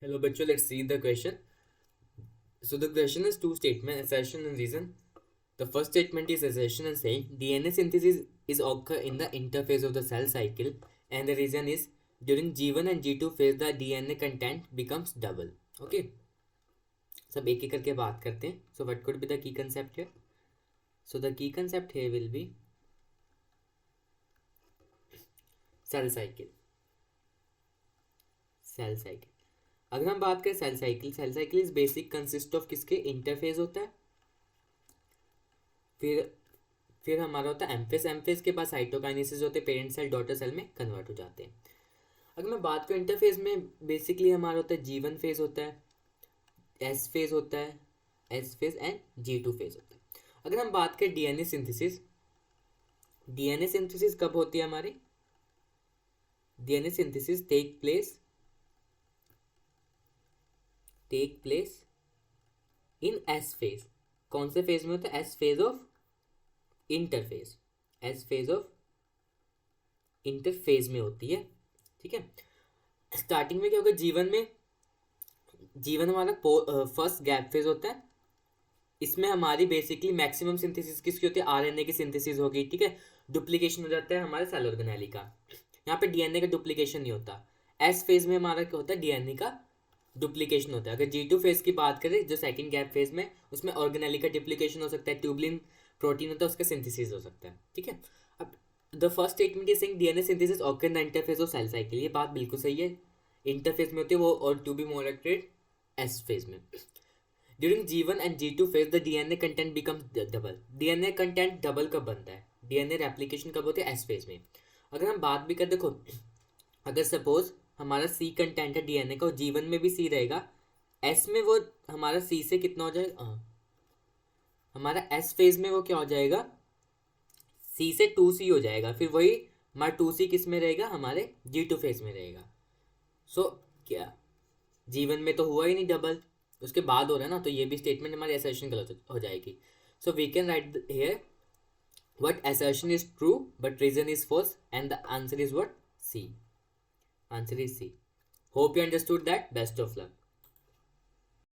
Hello, bachcho. Let's see the question. So the question is two statement, assertion and reason. The first statement is assertion and saying DNA synthesis is occur in the interphase of the cell cycle, and the reason is during G1 and G2 phase the DNA content becomes double. Okay. सब एक एक करके बात करते हैं. So what could be the key concept here? So the key concept here will be cell cycle. Cell cycle. अगर हम बात करें cell cycle is basic consist of किसके इंटरफेज होता है. फिर हमारा होता है एम्फेस. एम्फेस के बाद साइटोकाइनेसिस होते हैं, पेरेंट सेल डॉटर सेल में कन्वर्ट हो जाते हैं. अगर मैं बात करूँ इंटरफेज में बेसिकली हमारा होता है G1 फेज होता है, एस फेज होता है, S phase and G2 phase होता है. अगर हम बात करें डीएनए सिंथेसिस, डीएनए सिंथेसिस कब होती है हमारी? DNA synthesis take place in S phase. कौन से फेज में होता है? S phase of interphase. S phase of interphase में होती है. ठीक है. स्टार्टिंग में क्या होगा? जीवन हमारा फर्स्ट गैप फेज होता है. इसमें हमारी बेसिकली मैक्सिमम सिंथेसिस किसकी होती है? आरएनए की सिंथेसिस होगी. ठीक है. डुप्लीकेशन हो जाता है हमारे सेल ऑर्गेनेली का. यहाँ पे डीएनए का डुप्लीकेशन नहीं होता. एस फेज में हमारा क्या होता है? डीएनए का डुप्लीकेशन होता है. अगर G2 फेज की बात करें जो सेकंड गैप फेज में, उसमें ऑर्गेनेली का डुप्लीकेशन हो सकता है, ट्यूबलिन प्रोटीन होता है उसका सिंथेसिस हो सकता है. ठीक है. अब the first statement is saying DNA synthesis occur in the interphase of cell cycle. ये बात बिल्कुल सही है. इंटरफेज में होती है वो, और to be more accurate S phase में. During G1 and G2 phase the DNA content becomes double. DNA content double कब बनता है? डीएनए रेप्लिकेशन कब होती है? एस फेज में. अगर हम बात भी कर, देखो अगर सपोज हमारा सी कंटेंट है डीएनए का और G1 में भी सी रहेगा, एस में वो हमारा सी से कितना हो जाएगा? हमारा एस फेज में वो क्या हो जाएगा? सी से 2C हो जाएगा. फिर वही हमारा 2C किस में रहेगा? हमारे G2 फेज में रहेगा. सो क्या G1 में तो हुआ ही नहीं डबल, उसके बाद हो रहा है ना, तो ये भी स्टेटमेंट हमारी असर्शन गलत हो जाएगी. So we can write here what assertion is true but reason is false, and the answer is what? C. Answer is C. Hope you understood that. Best of luck.